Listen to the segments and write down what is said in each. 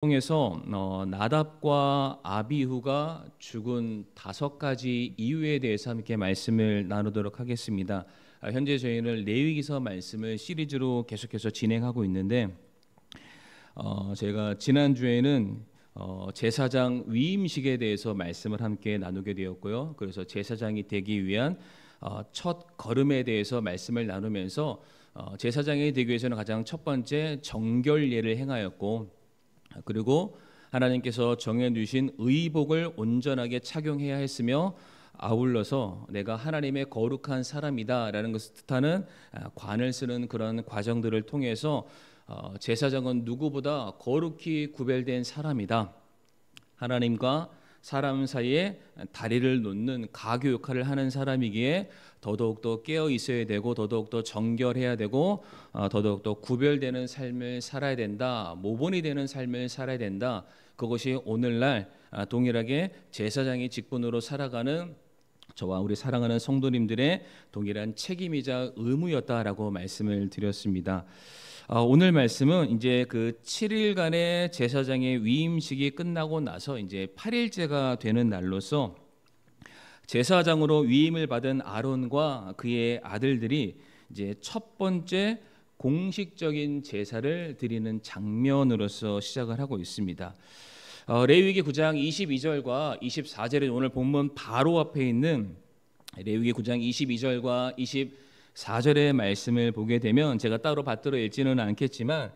통해서 나답과 아비후가 죽은 5가지 이유에 대해서 함께 말씀을 나누도록 하겠습니다. 현재 저희는 레위기서 말씀을 시리즈로 계속해서 진행하고 있는데 제가 지난주에는 제사장 위임식에 대해서 말씀을 함께 나누게 되었고요. 그래서 제사장이 되기 위한 첫 걸음에 대해서 말씀을 나누면서 제사장이 되기 위해서는 가장 첫 번째 정결례를 행하였고, 그리고 하나님께서 정해주신 의복을 온전하게 착용해야 했으며, 아울러서 내가 하나님의 거룩한 사람이다라는 것을 뜻하는 관을 쓰는 그런 과정들을 통해서 제사장은 누구보다 거룩히 구별된 사람이다, 하나님과 사람 사이에 다리를 놓는 가교 역할을 하는 사람이기에 더더욱더 깨어 있어야 되고, 더더욱더 정결해야 되고, 더더욱더 구별되는 삶을 살아야 된다, 모본이 되는 삶을 살아야 된다. 그것이 오늘날 동일하게 제사장의 직분으로 살아가는 저와 우리 사랑하는 성도님들의 동일한 책임이자 의무였다라고 말씀을 드렸습니다. 오늘 말씀은 이제 그 7일간의 제사장의 위임식이 끝나고 나서 이제 8일째가 되는 날로서 제사장으로 위임을 받은 아론과 그의 아들들이 이제 첫 번째 공식적인 제사를 드리는 장면으로서 시작을 하고 있습니다. 레위기 9장 22절과 24절에 오늘 본문 바로 앞에 있는 레위기 9장 22절과 24절의 말씀을 보게 되면, 제가 따로 받들어 읽지는 않겠지만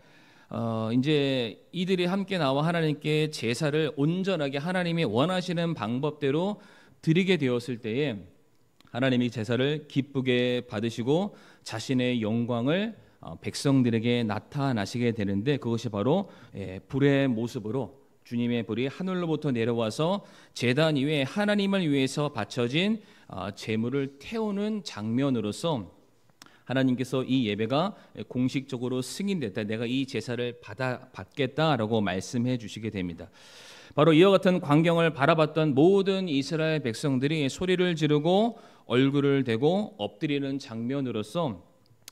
이제 이들이 함께 나와 하나님께 제사를 온전하게 하나님이 원하시는 방법대로 드리게 되었을 때에 하나님이 제사를 기쁘게 받으시고 자신의 영광을 백성들에게 나타나시게 되는데, 그것이 바로 불의 모습으로 주님의 불이 하늘로부터 내려와서 제단 위에 하나님을 위해서 바쳐진 제물을 태우는 장면으로서 하나님께서 이 예배가 공식적으로 승인됐다, 내가 이 제사를 받겠다라고 말씀해 주시게 됩니다. 바로 이와 같은 광경을 바라봤던 모든 이스라엘 백성들이 소리를 지르고 얼굴을 대고 엎드리는 장면으로서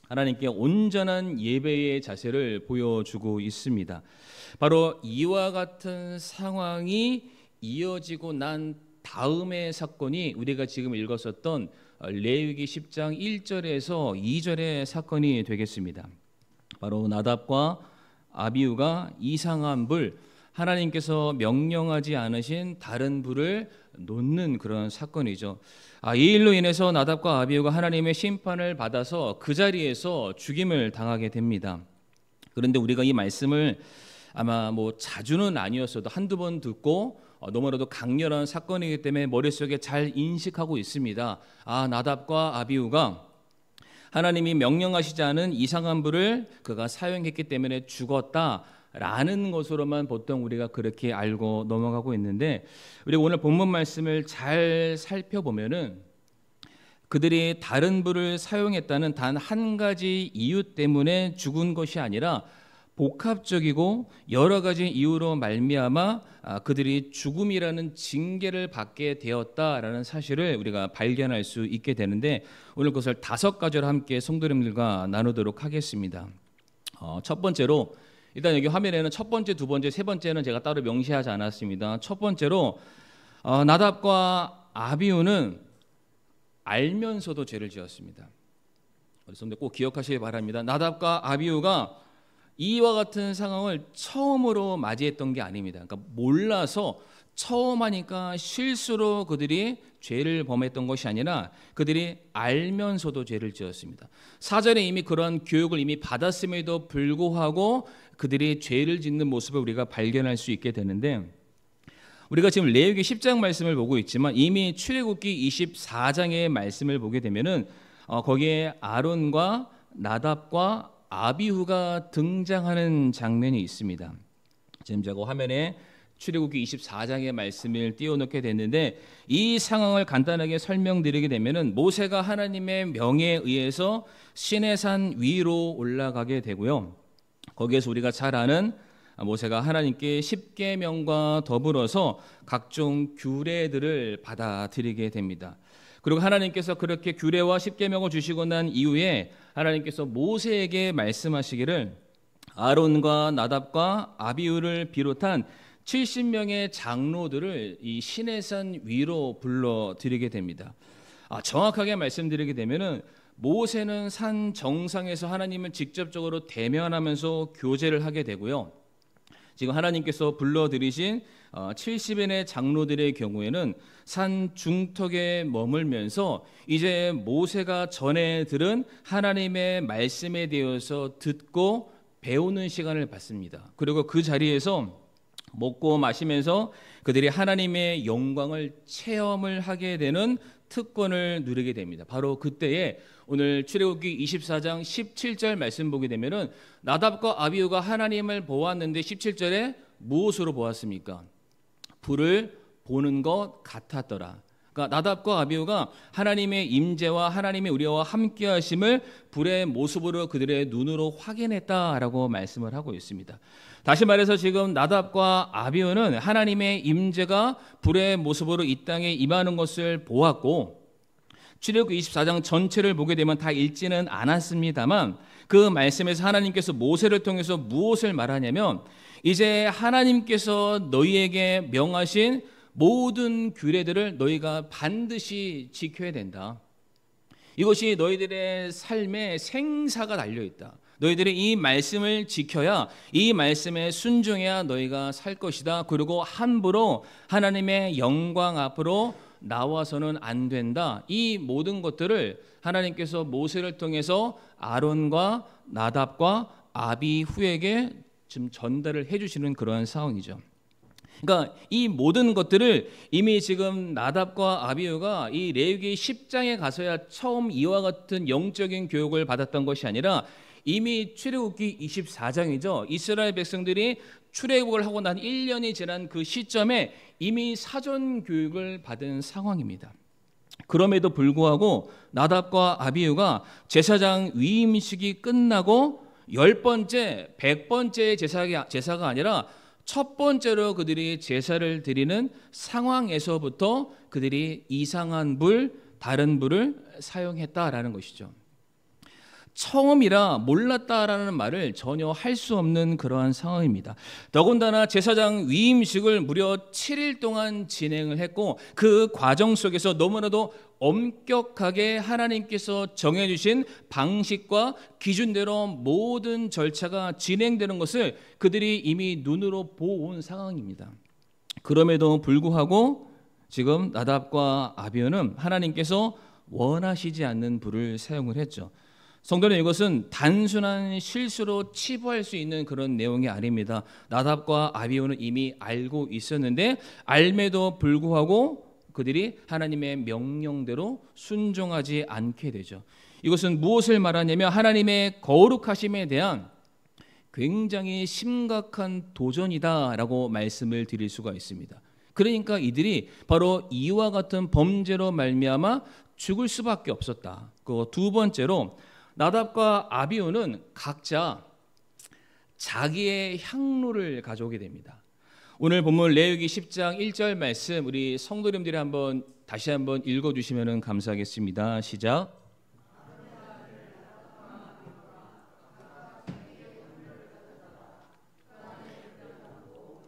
하나님께 온전한 예배의 자세를 보여주고 있습니다. 바로 이와 같은 상황이 이어지고 난 다음의 사건이 우리가 지금 읽었었던 레위기 10장 1절에서 2절의 사건이 되겠습니다. 바로 나답과 아비후가 이상한 불, 하나님께서 명령하지 않으신 다른 불을 놓는 그런 사건이죠. 이 일로 인해서 나답과 아비후가 하나님의 심판을 받아서 그 자리에서 죽임을 당하게 됩니다. 그런데 우리가 이 말씀을 아마 자주는 아니었어도 한두 번 듣고 너무나도 강렬한 사건이기 때문에 머릿속에 잘 인식하고 있습니다. 나답과 아비후가 하나님이 명령하시지 않은 이상한 불을 그가 사용했기 때문에 죽었다라는 것으로만 보통 우리가 그렇게 알고 넘어가고 있는데, 우리 오늘 본문 말씀을 잘 살펴보면은 그들이 다른 불을 사용했다는 단 한 가지 이유 때문에 죽은 것이 아니라 복합적이고 여러 가지 이유로 말미암아 그들이 죽음이라는 징계를 받게 되었다라는 사실을 우리가 발견할 수 있게 되는데, 오늘 그것을 5가지로 함께 성도님들과 나누도록 하겠습니다. 첫 번째로, 일단 여기 화면에는 첫 번째, 두 번째, 세 번째는 제가 따로 명시하지 않았습니다. 첫 번째로 나답과 아비후는 알면서도 죄를 지었습니다. 그런데 꼭 기억하시기 바랍니다. 나답과 아비후가 이와 같은 상황을 처음으로 맞이했던 게 아닙니다. 그러니까 몰라서 처음 하니까 실수로 그들이 죄를 범했던 것이 아니라 그들이 알면서도 죄를 지었습니다. 사전에 이미 그런 교육을 이미 받았음에도 불구하고 그들이 죄를 짓는 모습을 우리가 발견할 수 있게 되는데, 우리가 지금 레위기 10장 말씀을 보고 있지만 이미 출애굽기 24장의 말씀을 보게 되면은 거기에 아론과 나답과 아비후가 등장하는 장면이 있습니다. 지금 제가 화면에 출애굽기 24장의 말씀을 띄워놓게 됐는데, 이 상황을 간단하게 설명드리게 되면은 모세가 하나님의 명에 의해서 시내산 위로 올라가게 되고요. 거기에서 우리가 잘 아는 모세가 하나님께 십계명과 더불어서 각종 규례들을 받아들이게 됩니다. 그리고 하나님께서 그렇게 규례와 십계명을 주시고 난 이후에 하나님께서 모세에게 말씀하시기를 아론과 나답과 아비후를 비롯한 70명의 장로들을 이 시내산 위로 불러들이게 됩니다. 정확하게 말씀드리게 되면은 모세는 산 정상에서 하나님을 직접적으로 대면하면서 교제를 하게 되고요. 지금 하나님께서 불러들이신 70인의 장로들의 경우에는 산 중턱에 머물면서 이제 모세가 전에 들은 하나님의 말씀에 대해서 듣고 배우는 시간을 갖습니다. 그리고 그 자리에서 먹고 마시면서 그들이 하나님의 영광을 체험을 하게 되는 특권을 누리게 됩니다. 바로 그때에 오늘 출애굽기 24장 17절 말씀 보게 되면은 나답과 아비후가 하나님을 보았는데 17절에 무엇으로 보았습니까? 불을 보는 것 같았더라. 그러니까 나답과 아비후가 하나님의 임재와 하나님의 우리와 함께 하심을 불의 모습으로 그들의 눈으로 확인했다라고 말씀을 하고 있습니다. 다시 말해서 지금 나답과 아비후는 하나님의 임재가 불의 모습으로 이 땅에 임하는 것을 보았고, 출애굽기 24장 전체를 보게 되면 다 읽지는 않았습니다만 그 말씀에서 하나님께서 모세를 통해서 무엇을 말하냐면 이제 하나님께서 너희에게 명하신 모든 규례들을 너희가 반드시 지켜야 된다. 이것이 너희들의 삶의 생사가 달려있다. 너희들이 이 말씀을 지켜야, 이 말씀에 순종해야 너희가 살 것이다. 그리고 함부로 하나님의 영광 앞으로 나와서는 안 된다. 이 모든 것들을 하나님께서 모세를 통해서 아론과 나답과 아비후에게 지금 전달을 해주시는 그런 상황이죠. 그러니까 이 모든 것들을 이미 지금 나답과 아비후가 이 레위기 10장에 가서야 처음 이와 같은 영적인 교육을 받았던 것이 아니라 이미 출애굽기 24장이죠. 이스라엘 백성들이 출애굽을 하고 난 1년이 지난 그 시점에 이미 사전 교육을 받은 상황입니다. 그럼에도 불구하고 나답과 아비후가 제사장 위임식이 끝나고 10번째, 100번째 제사가 아니라 첫 번째로 그들이 제사를 드리는 상황에서부터 그들이 이상한 불, 다른 불을 사용했다라는 것이죠. 처음이라 몰랐다라는 말을 전혀 할 수 없는 그러한 상황입니다. 더군다나 제사장 위임식을 무려 7일 동안 진행을 했고 그 과정 속에서 너무나도 엄격하게 하나님께서 정해주신 방식과 기준대로 모든 절차가 진행되는 것을 그들이 이미 눈으로 보온 상황입니다. 그럼에도 불구하고 지금 나답과 아비후는 하나님께서 원하시지 않는 불을 사용을 했죠. 성도는 이것은 단순한 실수로 치부할 수 있는 그런 내용이 아닙니다. 나답과 아비후는 이미 알고 있었는데 알매도 불구하고 그들이 하나님의 명령대로 순종하지 않게 되죠. 이것은 무엇을 말하냐면 하나님의 거룩하심에 대한 굉장히 심각한 도전이다라고 말씀을 드릴 수가 있습니다. 그러니까 이들이 바로 이와 같은 범죄로 말미암아 죽을 수밖에 없었다. 그 두 번째로 나답과 아비후는 각자 자기의 향로를 가져오게 됩니다. 오늘 본문 레위기 10장 1절 말씀 우리 성도님들이 다시 한번 읽어주시면 감사하겠습니다. 시작.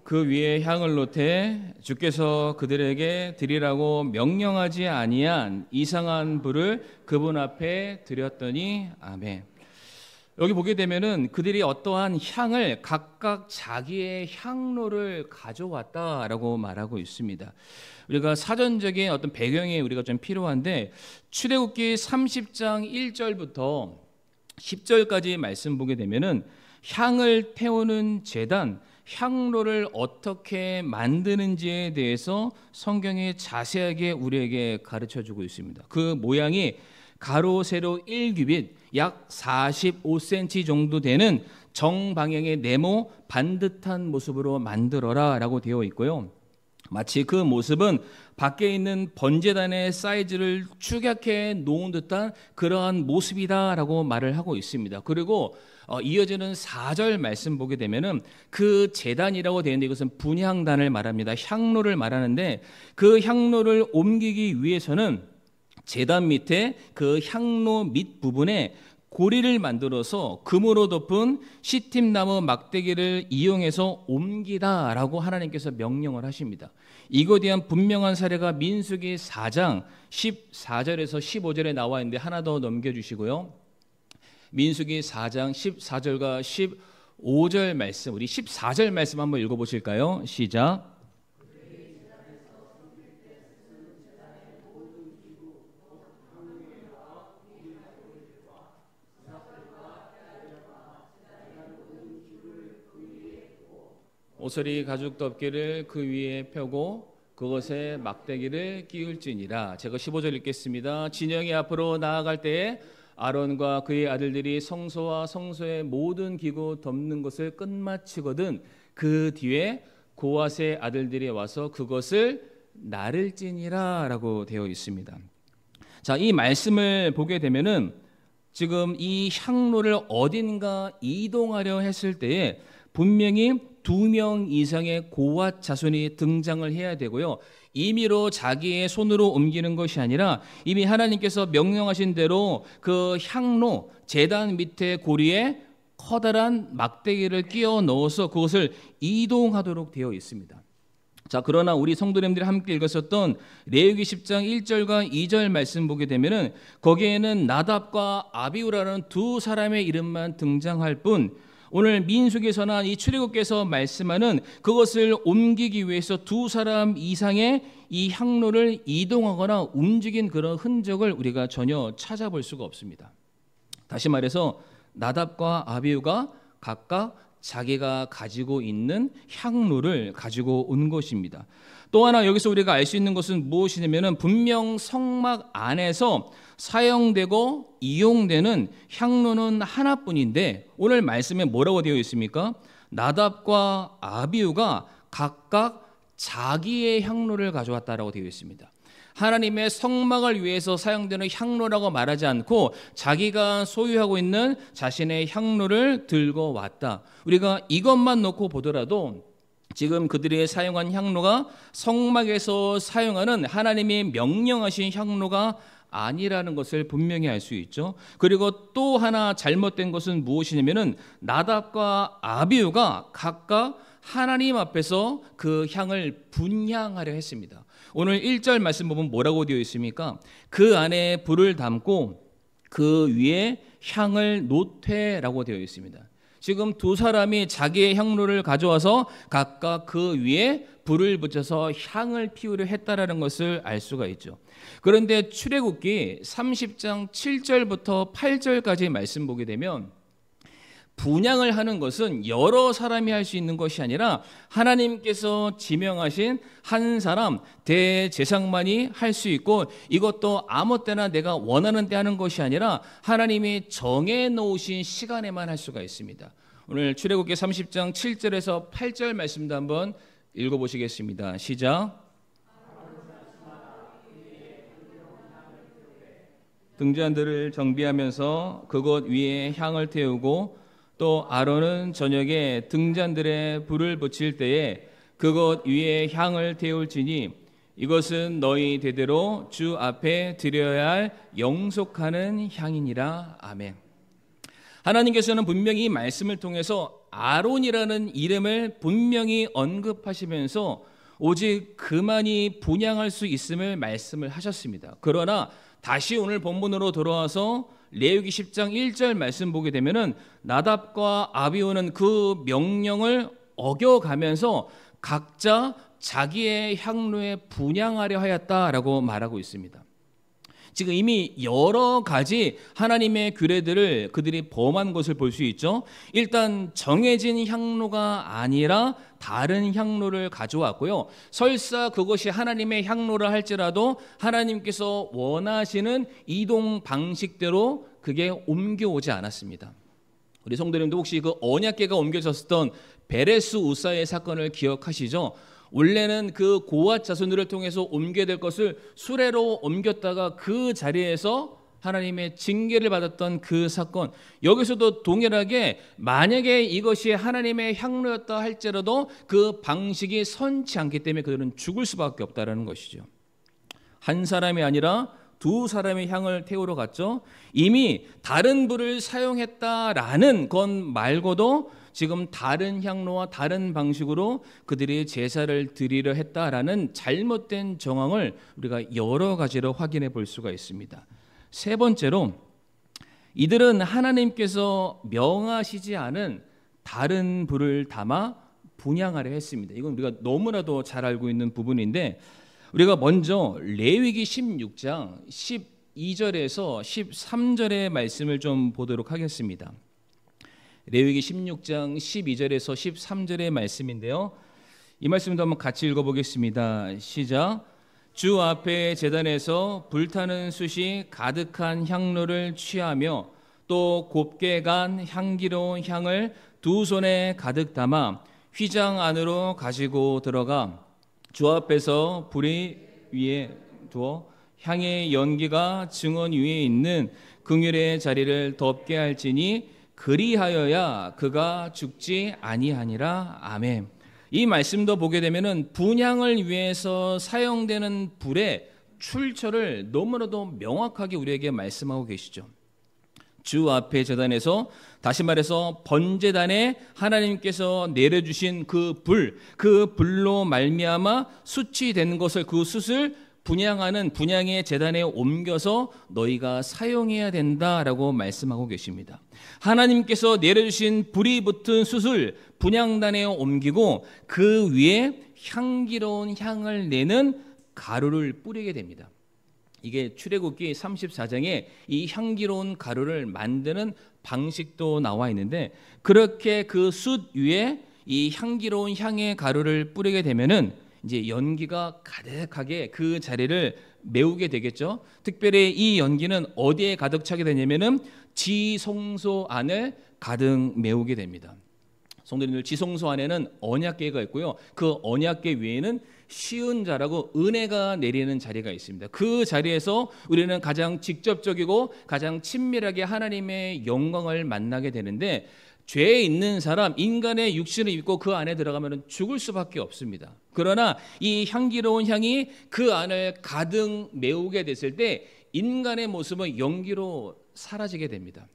그 위에 향을 놓되 주께서 그들에게 드리라고 명령하지 아니한 이상한 불을 그분 앞에 드렸더니 아멘. 여기 보게 되면은 그들이 어떠한 향을 각각 자기의 향로를 가져왔다라고 말하고 있습니다. 우리가 사전적인 어떤 배경이 우리가 좀 필요한데 출애굽기 30장 1절부터 10절까지 말씀 보게 되면은 향을 태우는 제단, 향로를 어떻게 만드는지에 대해서 성경이 자세하게 우리에게 가르쳐주고 있습니다. 그 모양이 가로 세로 1규빗 약 45cm 정도 되는 정방향의 네모 반듯한 모습으로 만들어라 라고 되어 있고요. 마치 그 모습은 밖에 있는 번제단의 사이즈를 축약해 놓은 듯한 그러한 모습이다라고 말을 하고 있습니다. 그리고 이어지는 4절 말씀 보게 되면은 그 제단이라고 되어 있는데 이것은 분향단을 말합니다. 향로를 말하는데 그 향로를 옮기기 위해서는 제단 밑에 그 향로 밑 부분에 고리를 만들어서 금으로 덮은 시팀나무 막대기를 이용해서 옮기다라고 하나님께서 명령을 하십니다. 이거에 대한 분명한 사례가 민수기 4장 14절에서 15절에 나와 있는데 하나 더 넘겨주시고요. 민수기 4장 14절과 15절 말씀, 우리 14절 말씀 한번 읽어보실까요? 시작. 오소리 가죽 덮개를 그 위에 펴고 그것에 막대기를 끼울지니라. 제가 15절 읽겠습니다. 진영이 앞으로 나아갈 때에 아론과 그의 아들들이 성소와 성소의 모든 기구 덮는 것을 끝마치거든 그 뒤에 고앗의 아들들이 와서 그것을 나를지니라 라고 되어 있습니다. 자, 이 말씀을 보게 되면은 지금 이 향로를 어딘가 이동하려 했을 때에 분명히 2명 이상의 고앗 자손이 등장을 해야 되고요. 임의로 자기의 손으로 옮기는 것이 아니라 이미 하나님께서 명령하신 대로 그 향로 제단 밑에 고리에 커다란 막대기를 끼워 넣어서 그것을 이동하도록 되어 있습니다. 자, 그러나 우리 성도님들이 함께 읽었었던 레위기 10장 1절과 2절 말씀 보게 되면은 거기에는 나답과 아비후라는 두 사람의 이름만 등장할 뿐 오늘 민수기에서나 이 출애굽기에서 말씀하는 그것을 옮기기 위해서 두 사람 이상의 이 향로를 이동하거나 움직인 그런 흔적을 우리가 전혀 찾아볼 수가 없습니다. 다시 말해서 나답과 아비후가 각각 자기가 가지고 있는 향로를 가지고 온 것입니다. 또 하나 여기서 우리가 알 수 있는 것은 무엇이냐면 분명 성막 안에서 사용되고 이용되는 향로는 하나뿐인데 오늘 말씀에 뭐라고 되어 있습니까? 나답과 아비후가 각각 자기의 향로를 가져왔다라고 되어 있습니다. 하나님의 성막을 위해서 사용되는 향로라고 말하지 않고 자기가 소유하고 있는 자신의 향로를 들고 왔다. 우리가 이것만 놓고 보더라도 지금 그들이 사용한 향로가 성막에서 사용하는 하나님이 명령하신 향로가 아니라는 것을 분명히 알 수 있죠. 그리고 또 하나 잘못된 것은 무엇이냐면은 나답과 아비후가 각각 하나님 앞에서 그 향을 분향하려 했습니다. 오늘 1절 말씀 보면 뭐라고 되어 있습니까? 그 안에 불을 담고 그 위에 향을 놓되 되어 있습니다. 지금 두 사람이 자기의 향로를 가져와서 각각 그 위에 불을 붙여서 향을 피우려 했다라는 것을 알 수가 있죠. 그런데 출애굽기 30장 7절부터 8절까지 말씀 보게 되면 분향을 하는 것은 여러 사람이 할 수 있는 것이 아니라 하나님께서 지명하신 한 사람 대제사장만이 할 수 있고 이것도 아무 때나 내가 원하는 때 하는 것이 아니라 하나님이 정해 놓으신 시간에만 할 수가 있습니다. 오늘 출애굽기 30장 7절에서 8절 말씀도 한번 읽어보시겠습니다. 시작. 등잔들을 정비하면서 그곳 위에 향을 태우고 또 아론은 저녁에 등잔들에 불을 붙일 때에 그곳 위에 향을 태울지니 이것은 너희 대대로 주 앞에 드려야 할 영속하는 향이니라. 아멘. 하나님께서는 분명히 이 말씀을 통해서 아론이라는 이름을 분명히 언급하시면서 오직 그만이 분향할 수 있음을 말씀을 하셨습니다. 그러나 다시 오늘 본문으로 돌아와서 레위기 10장 1절 말씀 보게 되면은 나답과 아비후는 그 명령을 어겨가면서 각자 자기의 향로에 분향하려 하였다라고 말하고 있습니다. 지금 이미 여러 가지 하나님의 규례들을 그들이 범한 것을 볼 수 있죠. 일단 정해진 향로가 아니라 다른 향로를 가져왔고요. 설사 그것이 하나님의 향로를 할지라도 하나님께서 원하시는 이동 방식대로 그게 옮겨오지 않았습니다. 우리 성도님도 혹시 그 언약궤가 옮겨졌었던 베레스 우사의 사건을 기억하시죠? 원래는 그 고앗 자손들을 통해서 옮겨야 될 것을 수레로 옮겼다가 그 자리에서 하나님의 징계를 받았던 그 사건, 여기서도 동일하게 만약에 이것이 하나님의 향로였다 할지라도 그 방식이 선치 않기 때문에 그들은 죽을 수밖에 없다는 것이죠. 한 사람이 아니라 두 사람의 향을 태우러 갔죠. 이미 다른 불을 사용했다라는 것 말고도 지금 다른 향로와 다른 방식으로 그들이 제사를 드리려 했다라는 잘못된 정황을 우리가 여러 가지로 확인해 볼 수가 있습니다. 세 번째로 이들은 하나님께서 명하시지 않은 다른 불을 담아 분향하려 했습니다. 이건 우리가 너무나도 잘 알고 있는 부분인데, 우리가 먼저 레위기 16장 12절에서 13절의 말씀을 좀 보도록 하겠습니다. 레위기 16장 12절에서 13절의 말씀인데요. 이 말씀도 한번 같이 읽어보겠습니다. 시작. 주 앞에 제단에서 불타는 숯이 가득한 향로를 취하며 또 곱게 간 향기로운 향을 두 손에 가득 담아 휘장 안으로 가지고 들어가 주 앞에서 불이 위에 두어 향의 연기가 증언 위에 있는 긍휼의 자리를 덮게 할지니 그리하여야 그가 죽지 아니하니라. 아멘. 이 말씀도 보게 되면은 분향을 위해서 사용되는 불의 출처를 너무나도 명확하게 우리에게 말씀하고 계시죠. 주 앞에 제단에서, 다시 말해서 번제단에 하나님께서 내려주신 그 불로 말미암아 숯이 된 것을, 그 숯을 분향하는 분향의 제단에 옮겨서 너희가 사용해야 된다라고 말씀하고 계십니다. 하나님께서 내려주신 불이 붙은 숯을 분향단에 옮기고 그 위에 향기로운 향을 내는 가루를 뿌리게 됩니다. 이게 출애굽기 34장에 이 향기로운 가루를 만드는 방식도 나와 있는데, 그렇게 그 숯 위에 이 향기로운 향의 가루를 뿌리게 되면은 이제 연기가 가득하게 그 자리를 메우게 되겠죠. 특별히 이 연기는 어디에 가득 차게 되냐면은 지성소 안을 가득 메우게 됩니다. 성도님들, 지성소 안에는 언약궤가 있고요. 그 언약궤 위에는 시은자라고 은혜가 내리는 자리가 있습니다. 그 자리에서 우리는 가장 직접적이고 가장 친밀하게 하나님의 영광을 만나게 되는데, 죄에 있는 사람, 인간의 육신을 입고 그 안에 들어가면 죽을 수밖에 없습니다. 그러나 이 향기로운 향이 그 안을 가득 메우게 됐을 때 인간의 모습은 연기로 사라지게 됩니다.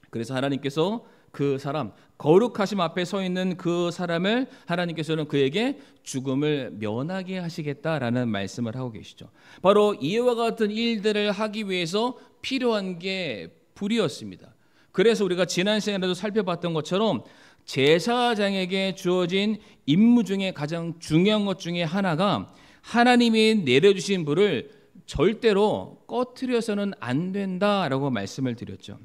그래서 하나님께서 그 사람, 거룩하심 앞에 서 있는 그 사람을 하나님께서는 그에게 죽음을 면하게 하시겠다라는 말씀을 하고 계시죠. 바로 이와 같은 일들을 하기 위해서 필요한 게 불이었습니다. 그래서 우리가 지난 시간에도 살펴봤던 것처럼 제사장에게 주어진 임무 중에 가장 중요한 것 중에 하나가 하나님이 내려주신 불을 절대로 꺼트려서는 안 된다라고 말씀을 드렸죠.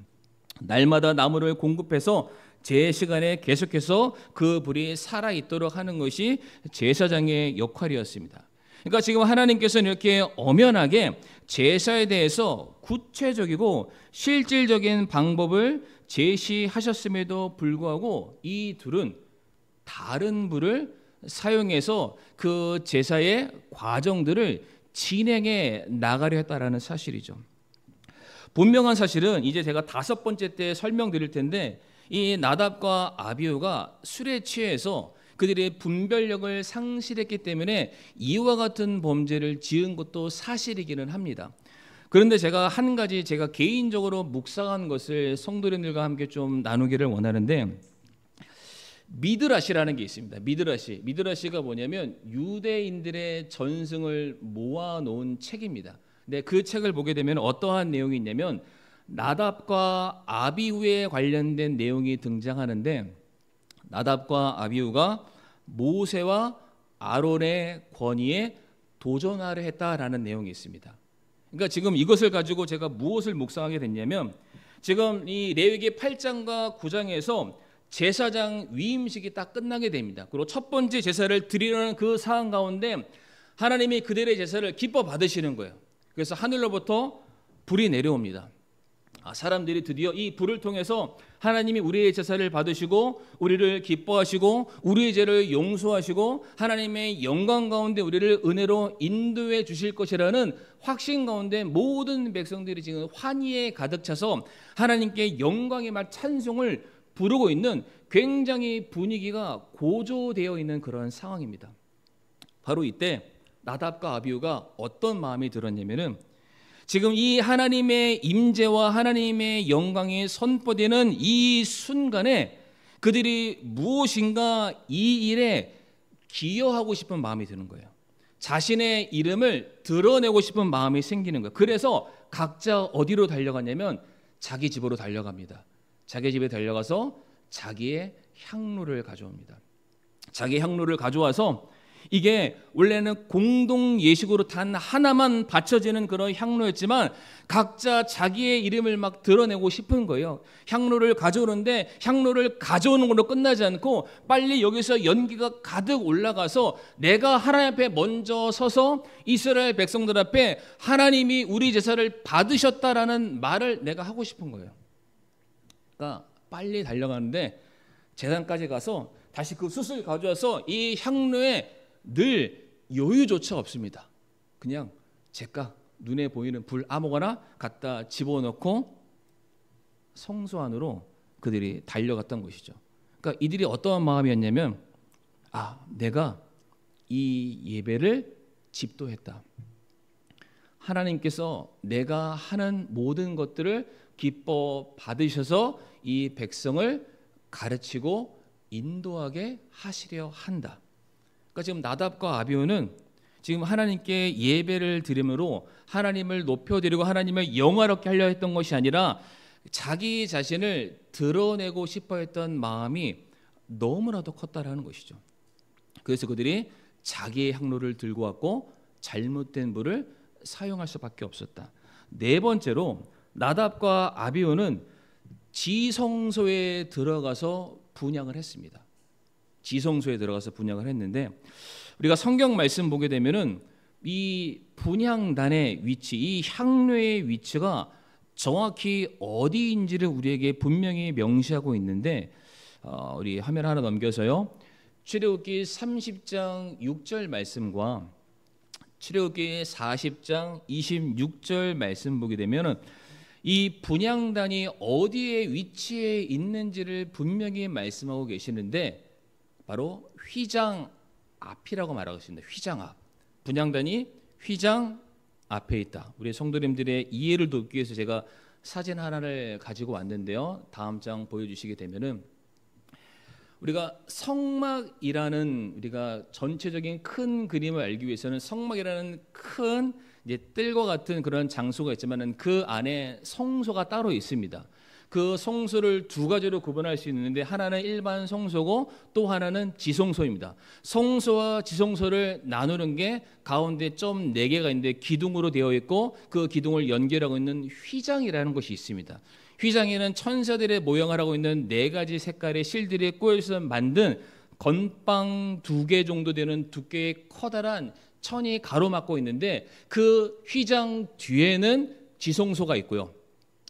날마다 나무를 공급해서 제 시간에 계속해서 그 불이 살아있도록 하는 것이 제사장의 역할이었습니다. 그러니까 지금 하나님께서는 이렇게 엄연하게 제사에 대해서 구체적이고 실질적인 방법을 제시하셨음에도 불구하고 이 둘은 다른 불을 사용해서 그 제사의 과정들을 진행해 나가려 했다라는 사실이죠. 분명한 사실은 이제 제가 5번째 때 설명드릴 텐데, 이 나답과 아비후가 술에 취해서 그들의 분별력을 상실했기 때문에 이와 같은 범죄를 지은 것도 사실이기는 합니다. 그런데 제가 한 가지 제가 개인적으로 묵상한 것을 성도님들과 함께 좀 나누기를 원하는데, 미드라시라는 게 있습니다. 미드라시가 뭐냐면 유대인들의 전승을 모아놓은 책입니다. 근데 그 책을 보게 되면 어떠한 내용이 있냐면 나답과 아비후에 관련된 내용이 등장하는데, 나답과 아비후가 모세와 아론의 권위에 도전하려 했다라는 내용이 있습니다. 그러니까 지금 이것을 가지고 제가 무엇을 묵상하게 됐냐면, 지금 이 레위기 8장과 9장에서 제사장 위임식이 딱 끝나게 됩니다. 그리고 첫 번째 제사를 드리려는 그 상황 가운데 하나님이 그들의 제사를 기뻐 받으시는 거예요. 그래서 하늘로부터 불이 내려옵니다. 사람들이 드디어 이 불을 통해서 하나님이 우리의 제사를 받으시고 우리를 기뻐하시고 우리의 죄를 용서하시고 하나님의 영광 가운데 우리를 은혜로 인도해 주실 것이라는 확신 가운데 모든 백성들이 지금 환희에 가득 차서 하나님께 영광의 말 찬송을 부르고 있는, 굉장히 분위기가 고조되어 있는 그런 상황입니다. 바로 이때 나답과 아비후가 어떤 마음이 들었냐면은, 지금 이 하나님의 임재와 하나님의 영광이 선포되는 이 순간에 그들이 무엇인가 이 일에 기여하고 싶은 마음이 드는 거예요. 자신의 이름을 드러내고 싶은 마음이 생기는 거예요. 그래서 각자 어디로 달려갔냐면 자기 집으로 달려갑니다. 자기 집에 달려가서 자기의 향로를 가져옵니다. 자기 향로를 가져와서 이게 원래는 공동 예식으로 단 하나만 바쳐지는 그런 향로였지만 각자 자기의 이름을 막 드러내고 싶은 거예요. 향로를 가져오는데 향로를 가져오는 걸로 끝나지 않고 빨리 여기서 연기가 가득 올라가서 내가 하나님 앞에 먼저 서서 이스라엘 백성들 앞에 하나님이 우리 제사를 받으셨다라는 말을 내가 하고 싶은 거예요. 그러니까 빨리 달려가는데 제단까지 가서 다시 그 숯을 가져와서 이 향로에 늘 여유조차 없습니다. 그냥 제각 눈에 보이는 불 아무거나 갖다 집어넣고 성소 안으로 그들이 달려갔던 것이죠. 그러니까 이들이 어떠한 마음이었냐면 내가 이 예배를 집도했다. 하나님께서 내가 하는 모든 것들을 기뻐 받으셔서 이 백성을 가르치고 인도하게 하시려 한다. 그러니까 지금 나답과 아비후는 지금 하나님께 예배를 드림으로 하나님을 높여드리고 하나님을 영화롭게 하려 했던 것이 아니라 자기 자신을 드러내고 싶어 했던 마음이 너무나도 컸다라는 것이죠. 그래서 그들이 자기의 향로를 들고 왔고 잘못된 불을 사용할 수밖에 없었다. 네 번째로 나답과 아비후는 지성소에 들어가서 분향을 했습니다. 지성소에 들어가서 분향을 했는데 우리가 성경 말씀 보게 되면은 이 분향단의 위치, 이 향로의 위치가 정확히 어디인지를 우리에게 분명히 명시하고 있는데 우리 화면 하나 넘겨서요. 출애굽기 30장 6절 말씀과 출애굽기 40장 26절 말씀 보게 되면은 이 분향단이 어디에 위치해 있는지를 분명히 말씀하고 계시는데 바로 휘장 앞이라고 말하고 있습니다. 휘장 앞. 분향단이 휘장 앞에 있다. 우리 성도님들의 이해를 돕기 위해서 제가 사진 하나를 가지고 왔는데요. 다음 장 보여주시게 되면은 우리가 성막이라는 우리가 전체적인 큰 그림을 알기 위해서는 성막이라는 큰 이제 뜰과 같은 그런 장소가 있지만은 그 안에 성소가 따로 있습니다. 그 성소를 두 가지로 구분할 수 있는데 하나는 일반 성소고 또 하나는 지성소입니다. 성소와 지성소를 나누는 게 가운데 점 4개가 있는데 기둥으로 되어 있고 그 기둥을 연결하고 있는 휘장이라는 것이 있습니다. 휘장에는 천사들의 모형을 하고 있는 4가지 색깔의 실들이 꼬여서 만든 건빵 2개 정도 되는 두께의 커다란 천이 가로막고 있는데 그 휘장 뒤에는 지성소가 있고요.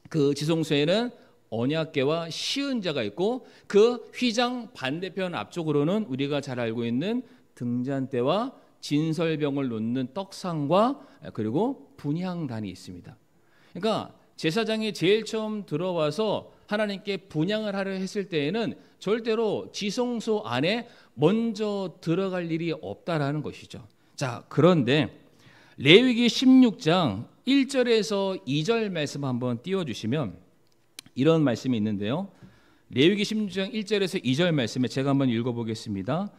그 지성소에는 언약궤와 시은자가 있고 그 휘장 반대편 앞쪽으로는 우리가 잘 알고 있는 등잔대와 진설병을 놓는 떡상과 그리고 분향단이 있습니다. 그러니까 제사장이 제일 처음 들어와서 하나님께 분향을 하려 했을 때에는 절대로 지성소 안에 먼저 들어갈 일이 없다라는 것이죠. 자, 그런데 레위기 16장 1절에서 2절 말씀 한번 띄워주시면 이런 말씀이 있는데요. 레위기 16장 1절에서 2절 말씀에 제가 한번 읽어보겠습니다.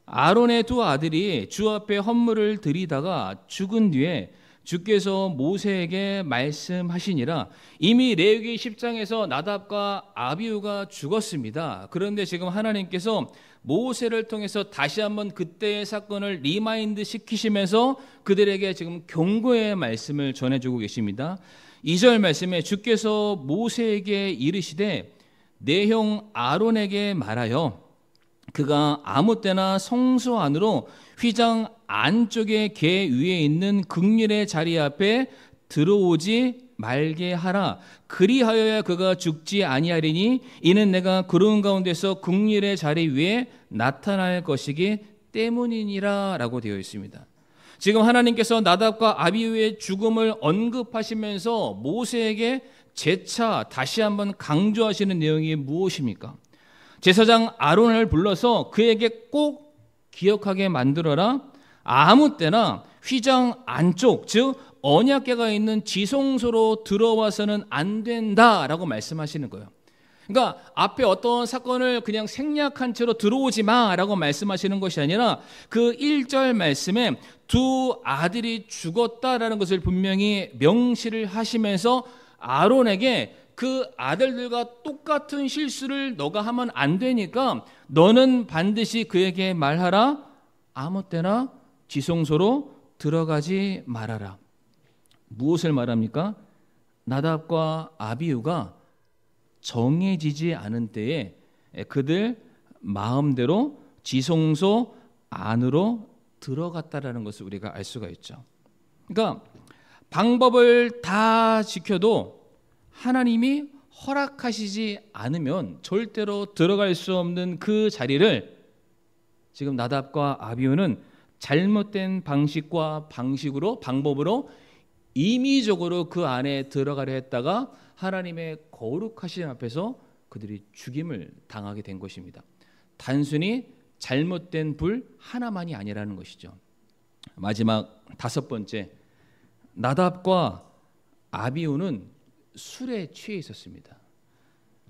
아론의 두 아들이 주 앞에 헌물을 드리다가 죽은 뒤에 주께서 모세에게 말씀하시니라. 이미 레위기 10장에서 나답과 아비후가 죽었습니다. 그런데 지금 하나님께서 모세를 통해서 다시 한번 그때의 사건을 리마인드 시키시면서 그들에게 지금 경고의 말씀을 전해주고 계십니다. 2절 말씀에 주께서 모세에게 이르시되 내 형 아론에게 말하여 그가 아무 때나 성소 안으로 휘장 안쪽에 궤 위에 있는 극률의 자리 앞에 들어오지 말게 하라. 그리하여야 그가 죽지 아니하리니 이는 내가 구름 가운데서 극률의 자리 위에 나타날 것이기 때문이니라 라고 되어 있습니다. 지금 하나님께서 나답과 아비후의 죽음을 언급하시면서 모세에게 재차 다시 한번 강조하시는 내용이 무엇입니까? 제사장 아론을 불러서 그에게 꼭 기억하게 만들어라. 아무 때나 휘장 안쪽, 즉 언약궤가 있는 지성소로 들어와서는 안 된다라고 말씀하시는 거예요. 그러니까 앞에 어떤 사건을 그냥 생략한 채로 들어오지 마라고 말씀하시는 것이 아니라 그 1절 말씀에 두 아들이 죽었다라는 것을 분명히 명시를 하시면서 아론에게 그 아들들과 똑같은 실수를 너가 하면 안 되니까 너는 반드시 그에게 말하라. 아무 때나 지성소로 들어가지 말아라. 무엇을 말합니까? 나답과 아비후가 정해지지 않은 때에 그들 마음대로 지성소 안으로 들어갔다라는 것을 우리가 알 수가 있죠. 그러니까 방법을 다 지켜도 하나님이 허락하시지 않으면 절대로 들어갈 수 없는 그 자리를 지금 나답과 아비후는 잘못된 방법으로 임의적으로 그 안에 들어가려 했다가 하나님의 거룩하신 앞에서 그들이 죽임을 당하게 된 것입니다. 단순히 잘못된 불 하나만이 아니라는 것이죠. 마지막 5번째, 나답과 아비후는 술에 취해 있었습니다.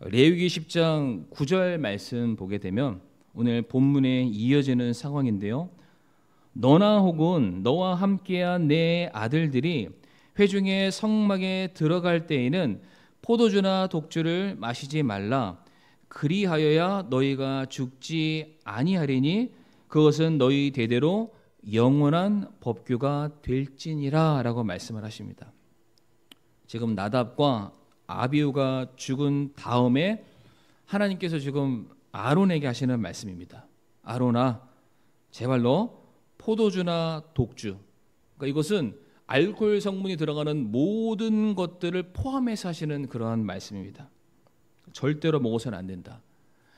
레위기 10장 9절 말씀 보게 되면 오늘 본문에 이어지는 상황인데요. 너나 혹은 너와 함께한 내 아들들이 회중의 성막에 들어갈 때에는 포도주나 독주를 마시지 말라. 그리하여야 너희가 죽지 아니하리니 그것은 너희 대대로 영원한 법규가 될지니라 라고 말씀을 하십니다. 지금 나답과 아비후가 죽은 다음에 하나님께서 지금 아론에게 하시는 말씀입니다. 아론아, 제발 너 포도주나 독주, 그러니까 이것은 알코올 성분이 들어가는 모든 것들을 포함해서 하시는 그러한 말씀입니다. 절대로 먹어서는 안 된다.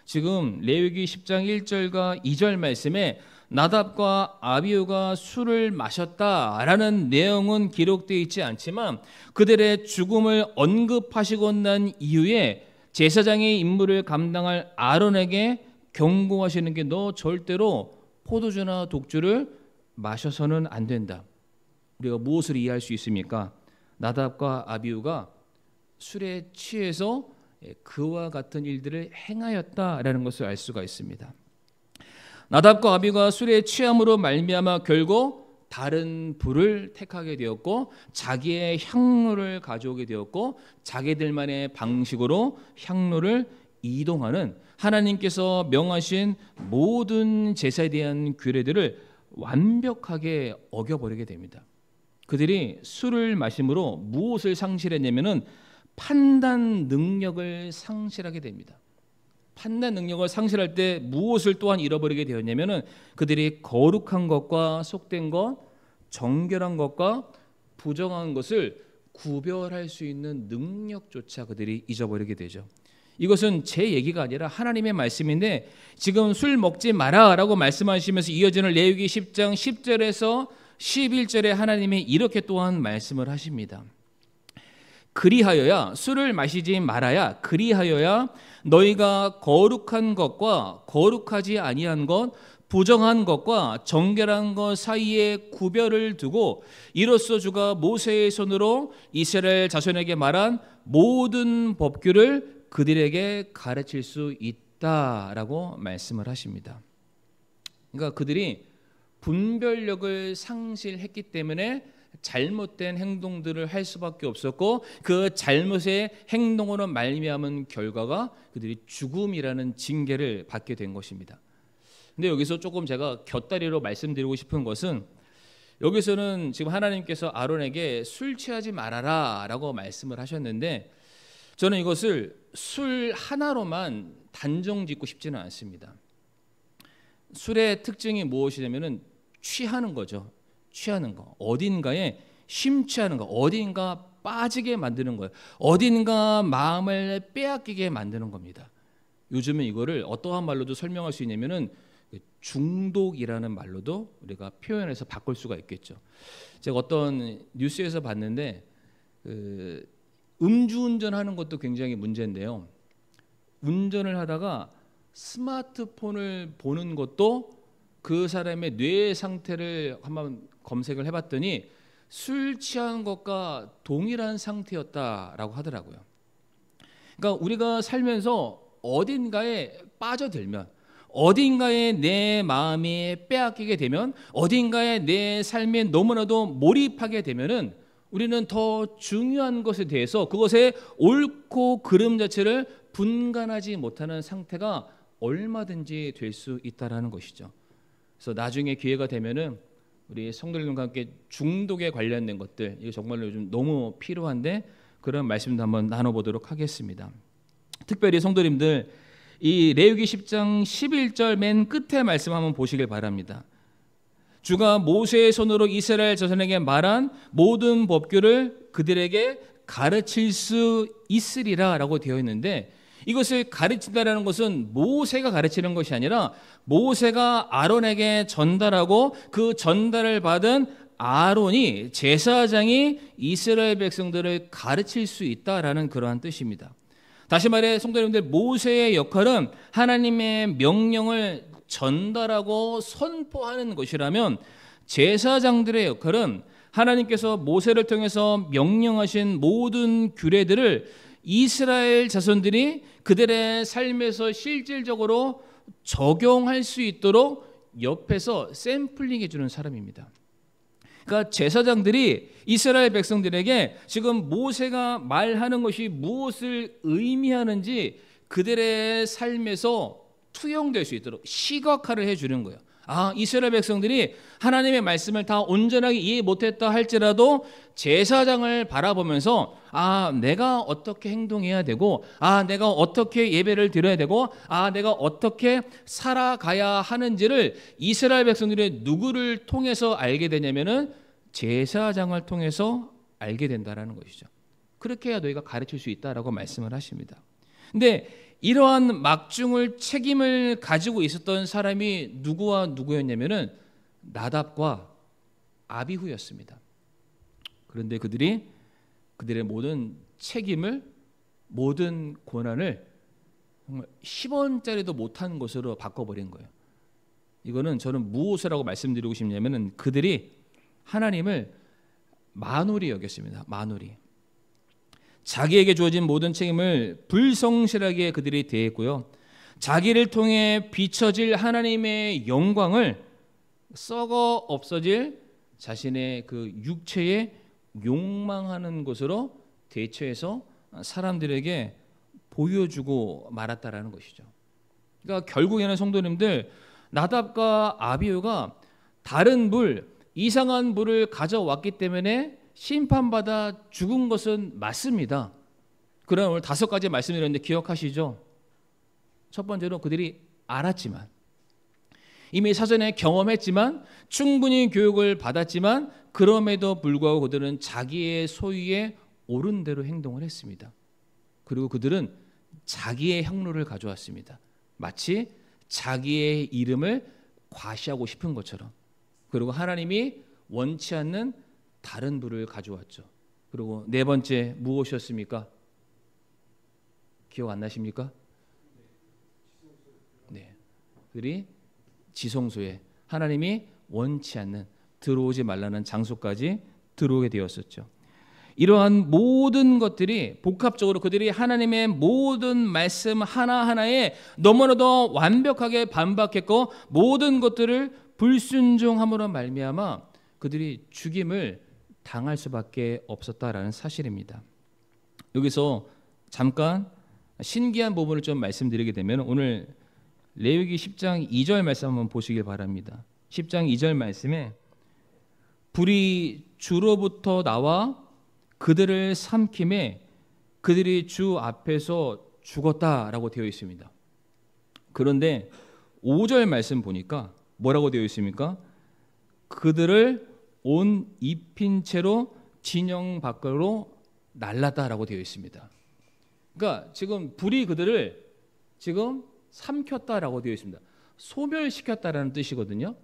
지금 레위기 10장 1절과 2절 말씀에 나답과 아비후가 술을 마셨다라는 내용은 기록되어 있지 않지만 그들의 죽음을 언급하시고 난 이후에 제사장의 임무를 감당할 아론에게 경고하시는 게 너 절대로 포도주나 독주를 마셔서는 안 된다. 우리가 무엇을 이해할 수 있습니까? 나답과 아비후가 술에 취해서 그와 같은 일들을 행하였다라는 것을 알 수가 있습니다. 나답과 아비후가 술에 취함으로 말미암아 결국 다른 불을 택하게 되었고 자기의 향로를 가져오게 되었고 자기들만의 방식으로 향로를 이동하는 하나님께서 명하신 모든 제사에 대한 규례들을 완벽하게 어겨버리게 됩니다. 그들이 술을 마심으로 무엇을 상실했냐면은 판단 능력을 상실하게 됩니다. 판단 능력을 상실할 때 무엇을 또한 잃어버리게 되었냐면은 그들이 거룩한 것과 속된 것, 정결한 것과 부정한 것을 구별할 수 있는 능력조차 그들이 잊어버리게 되죠. 이것은 제 얘기가 아니라 하나님의 말씀인데 지금 술 먹지 마라라고 말씀하시면서 이어지는 레위기 10장 10절에서 11절에 하나님이 이렇게 또한 말씀을 하십니다. 그리하여야 술을 마시지 말아야 그리하여야 너희가 거룩한 것과 거룩하지 아니한 것 부정한 것과 정결한 것 사이에 구별을 두고 이로써 주가 모세의 손으로 이스라엘 자손에게 말한 모든 법규를 그들에게 가르칠 수 있다라고 말씀을 하십니다. 그러니까 그들이 분별력을 상실했기 때문에 잘못된 행동들을 할 수밖에 없었고 그 잘못의 행동으로 말미암은 결과가 그들이 죽음이라는 징계를 받게 된 것입니다. 근데 여기서 조금 제가 곁다리로 말씀드리고 싶은 것은 여기서는 지금 하나님께서 아론에게 술 취하지 말아라 라고 말씀을 하셨는데 저는 이것을 술 하나로만 단정 짓고 싶지는 않습니다. 술의 특징이 무엇이냐면은 취하는 거죠. 취하는 거. 어딘가에 심취하는 거. 어딘가 빠지게 만드는 거예요. 어딘가 마음을 빼앗기게 만드는 겁니다. 요즘은 이거를 어떠한 말로도 설명할 수 있냐면은 중독이라는 말로도 우리가 표현해서 바꿀 수가 있겠죠. 제가 어떤 뉴스에서 봤는데 음주운전하는 것도 굉장히 문제인데요. 운전을 하다가 스마트폰을 보는 것도 그 사람의 뇌 상태를 한번 검색을 해봤더니 술 취한 것과 동일한 상태였다라고 하더라고요. 그러니까 우리가 살면서 어딘가에 빠져들면, 어딘가에 내 마음이 빼앗기게 되면, 어딘가에 내 삶에 너무나도 몰입하게 되면은 우리는 더 중요한 것에 대해서 그것의 옳고 그름 자체를 분간하지 못하는 상태가 얼마든지 될 수 있다라는 것이죠. 그래서 나중에 기회가 되면은 우리 성도님과 함께 중독에 관련된 것들, 이거 정말로 요즘 너무 필요한데 그런 말씀도 한번 나눠보도록 하겠습니다. 특별히 성도님들, 이 레위기 10장 11절 맨 끝에 말씀 한번 보시길 바랍니다. 주가 모세의 손으로 이스라엘 자손에게 말한 모든 법규를 그들에게 가르칠 수 있으리라 라고 되어 있는데, 이것을 가르친다라는 것은 모세가 가르치는 것이 아니라 모세가 아론에게 전달하고 그 전달을 받은 아론이, 제사장이 이스라엘 백성들을 가르칠 수 있다라는 그러한 뜻입니다. 다시 말해 성도님들, 모세의 역할은 하나님의 명령을 전달하고 선포하는 것이라면, 제사장들의 역할은 하나님께서 모세를 통해서 명령하신 모든 규례들을 이스라엘 자손들이 그들의 삶에서 실질적으로 적용할 수 있도록 옆에서 샘플링해 주는 사람입니다. 그러니까 제사장들이 이스라엘 백성들에게 지금 모세가 말하는 것이 무엇을 의미하는지 그들의 삶에서 투영될 수 있도록 시각화를 해주는 거예요. 아, 이스라엘 백성들이 하나님의 말씀을 다 온전하게 이해 못했다 할지라도 제사장을 바라보면서, 아, 내가 어떻게 행동해야 되고, 아, 내가 어떻게 예배를 드려야 되고, 아, 내가 어떻게 살아가야 하는지를 이스라엘 백성들이 누구를 통해서 알게 되냐면은 제사장을 통해서 알게 된다라는 것이죠. 그렇게 해야 너희가 가르칠 수 있다라고 말씀을 하십니다. 근데 이러한 막중을 책임을 가지고 있었던 사람이 누구와 누구였냐면은 나답과 아비후였습니다. 그런데 그들이 그들의 모든 책임을, 모든 권한을 정말 10원짜리도 못한 것으로 바꿔버린 거예요. 이거는 저는 무엇이라고 말씀드리고 싶냐면은 그들이 하나님을 만홀히 여겼습니다. 만홀히. 자기에게 주어진 모든 책임을 불성실하게 그들이 대했고요. 자기를 통해 비춰질 하나님의 영광을 썩어 없어질 자신의 그 육체에 욕망하는 것으로 대처해서 사람들에게 보여주고 말았다라는 것이죠. 그러니까 결국에는 성도님들, 나답과 아비후가 다른 불, 이상한 불을 가져왔기 때문에 심판받아 죽은 것은 맞습니다. 그러나 오늘 5가지 말씀드렸는데 기억하시죠? 첫 번째로 그들이 알았지만, 이미 사전에 경험했지만, 충분히 교육을 받았지만, 그럼에도 불구하고 그들은 자기의 소유에 옳은 대로 행동을 했습니다. 그리고 그들은 자기의 형로를 가져왔습니다. 마치 자기의 이름을 과시하고 싶은 것처럼. 그리고 하나님이 원치 않는 다른 불을 가져왔죠. 그리고 4번째 무엇이었습니까? 기억 안 나십니까? 네, 그들이 지성소에 하나님이 원치 않는, 들어오지 말라는 장소까지 들어오게 되었었죠. 이러한 모든 것들이 복합적으로 그들이 하나님의 모든 말씀 하나하나에 너무나도 완벽하게 반박했고, 모든 것들을 불순종함으로 말미암아 그들이 죽임을 당할 수밖에 없었다라는 사실입니다. 여기서 잠깐 신기한 부분을 좀 말씀드리게 되면, 오늘 레위기 10장 2절 말씀 한번 보시길 바랍니다. 10장 2절 말씀에 불이 주로부터 나와 그들을 삼킴에 그들이 주 앞에서 죽었다라고 되어 있습니다. 그런데 5절 말씀 보니까 뭐라고 되어 있습니까? 그들을 온 입힌 채로 진영 밖으로 날랐다라고 되어 있습니다. 그러니까 지금 불이 그들을 지금 삼켰다라고 되어 있습니다. 소멸시켰다라는 뜻이거든요.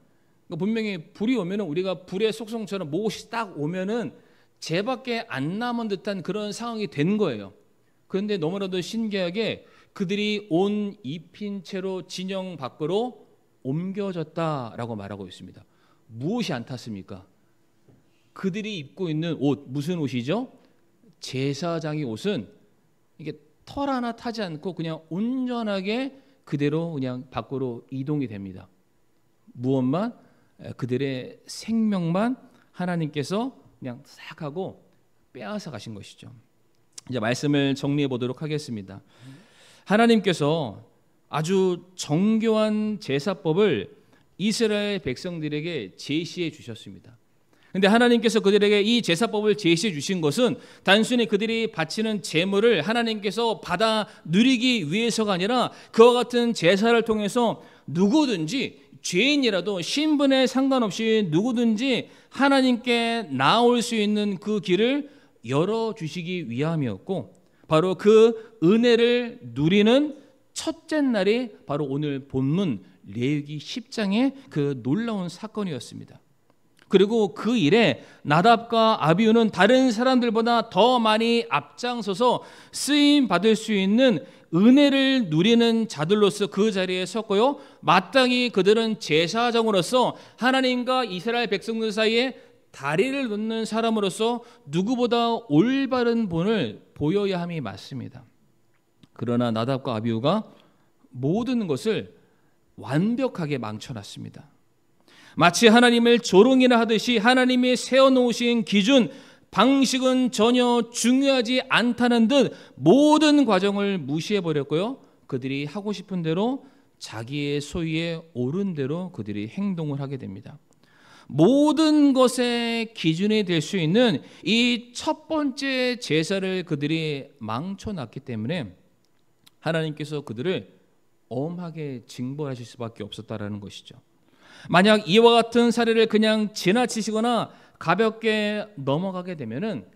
그러니까 분명히 불이 오면은, 우리가 불의 속성처럼 무엇이 딱 오면은 죄밖에 안 남은 듯한 그런 상황이 된 거예요. 그런데 너무나도 신기하게 그들이 온 입힌 채로 진영 밖으로 옮겨졌다라고 말하고 있습니다. 무엇이 안 탔습니까? 그들이 입고 있는 옷, 무슨 옷이죠? 제사장의 옷은 이게 털 하나 타지 않고 그냥 온전하게 그대로 그냥 밖으로 이동이 됩니다. 무엇만? 그들의 생명만 하나님께서 그냥 싹 하고 빼앗아 가신 것이죠. 이제 말씀을 정리해 보도록 하겠습니다. 하나님께서 아주 정교한 제사법을 이스라엘 백성들에게 제시해 주셨습니다. 근데 하나님께서 그들에게 이 제사법을 제시해 주신 것은 단순히 그들이 바치는 제물을 하나님께서 받아 누리기 위해서가 아니라 그와 같은 제사를 통해서 누구든지 죄인이라도 신분에 상관없이 누구든지 하나님께 나올 수 있는 그 길을 열어주시기 위함이었고, 바로 그 은혜를 누리는 첫째 날이 바로 오늘 본문 레위기 10장의 그 놀라운 사건이었습니다. 그리고 그 일에 나답과 아비후는 다른 사람들보다 더 많이 앞장서서 쓰임 받을 수 있는 은혜를 누리는 자들로서 그 자리에 섰고요, 마땅히 그들은 제사장으로서 하나님과 이스라엘 백성들 사이에 다리를 놓는 사람으로서 누구보다 올바른 본을 보여야 함이 맞습니다. 그러나 나답과 아비후가 모든 것을 완벽하게 망쳐놨습니다. 마치 하나님을 조롱이나 하듯이 하나님이 세워놓으신 기준, 방식은 전혀 중요하지 않다는 듯 모든 과정을 무시해버렸고요, 그들이 하고 싶은 대로 자기의 소위에 옳은 대로 그들이 행동을 하게 됩니다. 모든 것의 기준이 될 수 있는 이 첫 번째 제사를 그들이 망쳐놨기 때문에 하나님께서 그들을 엄하게 징벌하실 수밖에 없었다라는 것이죠. 만약 이와 같은 사례를 그냥 지나치시거나 가볍게 넘어가게 되면은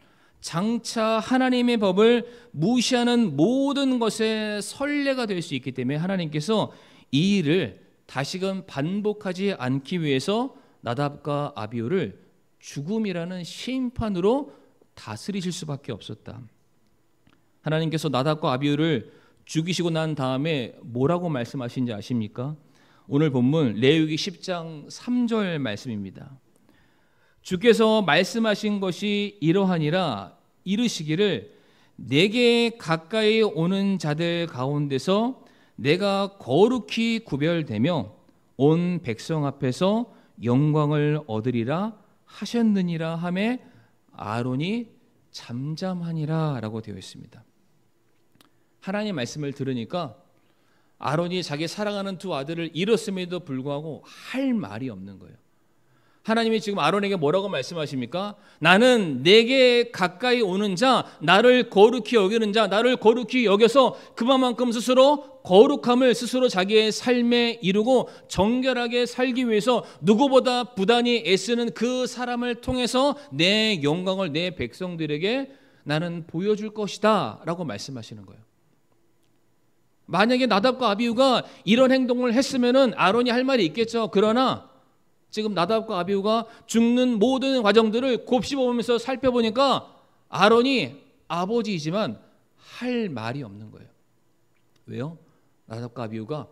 장차 하나님의 법을 무시하는 모든 것의 선례가 될 수 있기 때문에 하나님께서 이 일을 다시금 반복하지 않기 위해서 나답과 아비후를 죽음이라는 심판으로 다스리실 수밖에 없었다. 하나님께서 나답과 아비후를 죽이시고 난 다음에 뭐라고 말씀하신지 아십니까? 오늘 본문 레위기 10장 3절 말씀입니다. 주께서 말씀하신 것이 이러하니라, 이르시기를 내게 가까이 오는 자들 가운데서 내가 거룩히 구별되며 온 백성 앞에서 영광을 얻으리라 하셨느니라 하매 아론이 잠잠하니라 라고 되어 있습니다. 하나님 말씀을 들으니까 아론이 자기 사랑하는 두 아들을 잃었음에도 불구하고 할 말이 없는 거예요. 하나님이 지금 아론에게 뭐라고 말씀하십니까? 나는 내게 가까이 오는 자, 나를 거룩히 여기는 자, 나를 거룩히 여겨서 그만큼 스스로 거룩함을 스스로 자기의 삶에 이루고 정결하게 살기 위해서 누구보다 부단히 애쓰는 그 사람을 통해서 내 영광을 내 백성들에게 나는 보여줄 것이다 라고 말씀하시는 거예요. 만약에 나답과 아비후가 이런 행동을 했으면은 아론이 할 말이 있겠죠. 그러나 지금 나답과 아비후가 죽는 모든 과정들을 곱씹어보면서 살펴보니까 아론이 아버지이지만 할 말이 없는 거예요. 왜요? 나답과 아비후가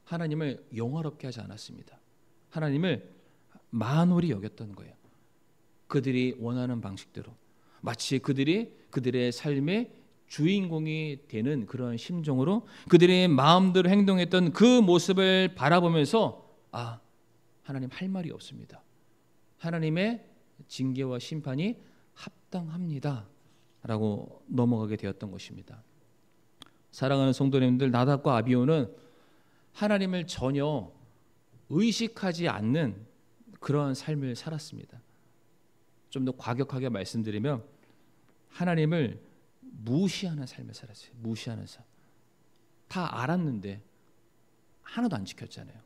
하나님을 영화롭게 하지 않았습니다. 하나님을 만홀히 여겼던 거예요. 그들이 원하는 방식대로, 마치 그들이 그들의 삶의 주인공이 되는 그런 심정으로 그들의 마음대로 행동했던 그 모습을 바라보면서 하나님 할 말이 없습니다. 하나님의 징계와 심판이 합당합니다 라고 넘어가게 되었던 것입니다. 사랑하는 성도님들, 나답과 아비후는 하나님을 전혀 의식하지 않는 그런 삶을 살았습니다. 좀 더 과격하게 말씀드리면 하나님을 무시하는 삶을 살았어요. 무시하는 삶. 다 알았는데 하나도 안 지켰잖아요.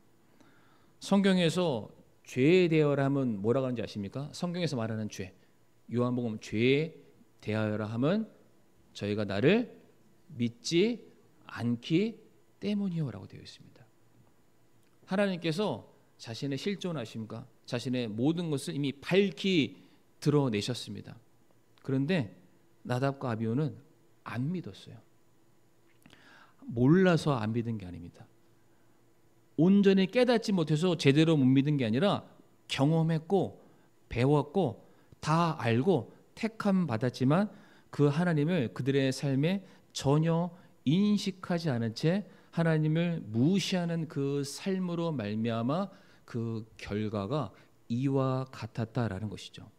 성경에서 죄에 대하여라 하면 뭐라고 하는지 아십니까? 성경에서 말하는 죄, 요한복음 죄에 대하여라 하면 저희가 나를 믿지 않기 때문이요라고 되어 있습니다. 하나님께서 자신의 실존하심과 자신의 모든 것을 이미 밝히 드러내셨습니다. 그런데 나답과 아비후는 안 믿었어요. 몰라서 안 믿은 게 아닙니다. 온전히 깨닫지 못해서 제대로 못 믿은 게 아니라 경험했고 배웠고 다 알고 택함 받았지만 그 하나님을 그들의 삶에 전혀 인식하지 않은 채 하나님을 무시하는 그 삶으로 말미암아 그 결과가 이와 같았다라는 것이죠.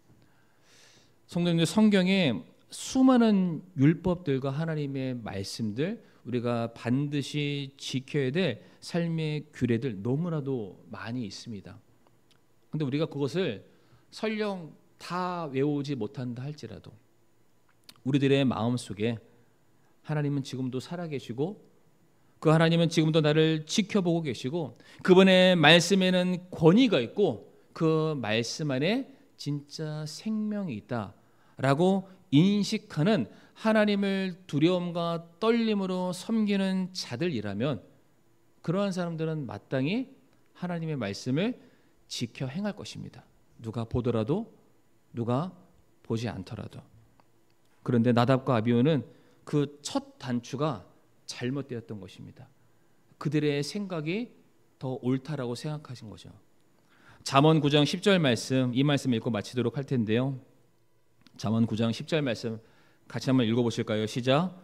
성도님들, 성경에 수많은 율법들과 하나님의 말씀들, 우리가 반드시 지켜야 될 삶의 규례들 너무나도 많이 있습니다. 그런데 우리가 그것을 설령 다 외우지 못한다 할지라도 우리들의 마음속에 하나님은 지금도 살아계시고 그 하나님은 지금도 나를 지켜보고 계시고 그분의 말씀에는 권위가 있고 그 말씀 안에 진짜 생명이 있다라고 인식하는 하나님을 두려움과 떨림으로 섬기는 자들이라면 그러한 사람들은 마땅히 하나님의 말씀을 지켜 행할 것입니다. 누가 보더라도 누가 보지 않더라도. 그런데 나답과 아비후는 그 첫 단추가 잘못되었던 것입니다. 그들의 생각이 더 옳다라고 생각하신 거죠. 잠언 9장 10절 말씀, 이 말씀 읽고 마치도록 할 텐데요. 잠언 9장 10절 말씀 같이 한번 읽어보실까요? 시작.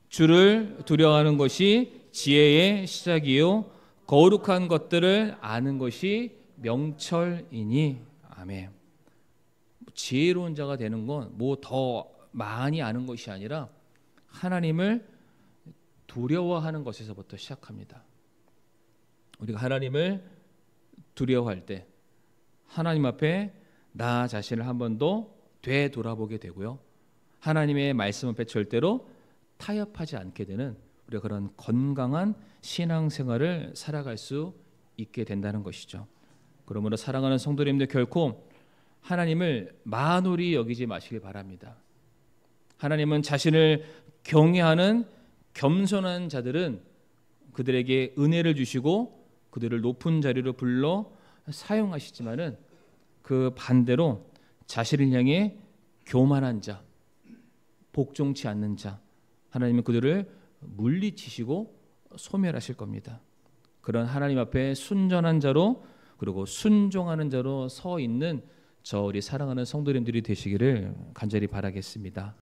주를 두려워하는 것이 지혜의 시작이요 거룩한 것들을 아는 것이 명철이니. 아멘. 지혜로운 자가 되는 건 뭐 더 많이 아는 것이 아니라 하나님을 두려워하는 것에서부터 시작합니다. 우리가 하나님을 두려워할 때 하나님 앞에 나 자신을 한 번 더 되돌아보게 되고요. 하나님의 말씀 앞에 절대로 타협하지 않게 되는 우리가 그런 건강한 신앙생활을 살아갈 수 있게 된다는 것이죠. 그러므로 사랑하는 성도님들, 결코 하나님을 만홀히 여기지 마시길 바랍니다. 하나님은 자신을 경외하는 겸손한 자들은 그들에게 은혜를 주시고 그들을 높은 자리로 불러 사용하시지만은 그 반대로 자신을 향해 교만한 자, 복종치 않는 자, 하나님은 그들을 물리치시고 소멸하실 겁니다. 그런 하나님 앞에 순전한 자로 그리고 순종하는 자로 서 있는 저 우리 사랑하는 성도님들이 되시기를 간절히 바라겠습니다.